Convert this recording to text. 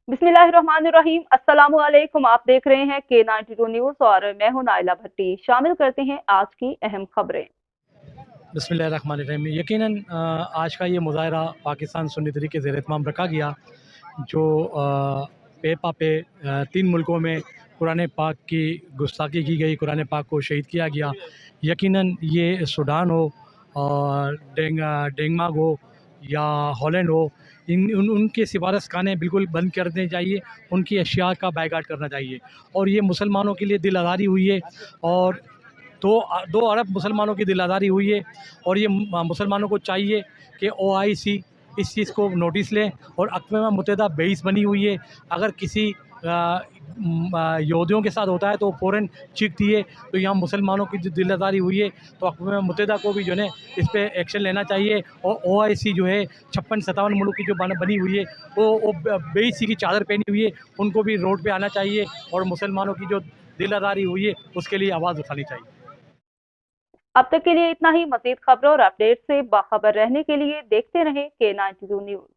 बिस्मिल्लाहिर्रहमानिर्रहीम। अस्सलामुअलैकुम। आप देख रहे हैं K92 न्यूज और मैं हूं नाइला भट्टी। शामिल करते हैं आज की अहम खबरें। बिस्मिल्लाहिर्रहमानिर्रहीम। यकीनन आज का ये मुज़ाहरा पाकिस्तान सुन्नी तरीके के ज़ेर-ए-इत्माम रखा गया, जो पेपा पे 3 मुल्कों में कुरान पाक की गुस्ताखी की गई, कुरान पाक को शहीद किया गया। यकीनन ये सूडान हो और डेनमार्क हो या हॉलैंड हो, उनके सिफारशखाने बिल्कुल बंद कर देने चाहिए, उनकी अशिया का बायकॉट करना चाहिए। और ये मुसलमानों के लिए दिल आज़ारी हुई है और दो अरब मुसलमानों की दिल आज़ारी हुई है और ये मुसलमानों को चाहिए कि ओआईसी इस चीज़ को नोटिस लें और अक़वाम मुत्तहिदा बेइस बनी हुई है। अगर किसी यहूदियों के साथ होता है तो फ़ौरन चीख दिए, तो यहाँ मुसलमानों की जो दिल आज़ारी हुई है तो अक़वाम मुत्तहिदा को भी जो है इस पे एक्शन लेना चाहिए। और ओआईसी जो है 56-57 मुल्क की जो बनी हुई है वो बेइसी की चादर पहनी हुई है, उनको भी रोड पे आना चाहिए और मुसलमानों की जो दिल आज़ारी हुई है उसके लिए आवाज़ उठानी चाहिए। अब तक के लिए इतना ही। मजीद खबरों और अपडेट से बाखबर रहने के लिए देखते रहें K92 न्यूज।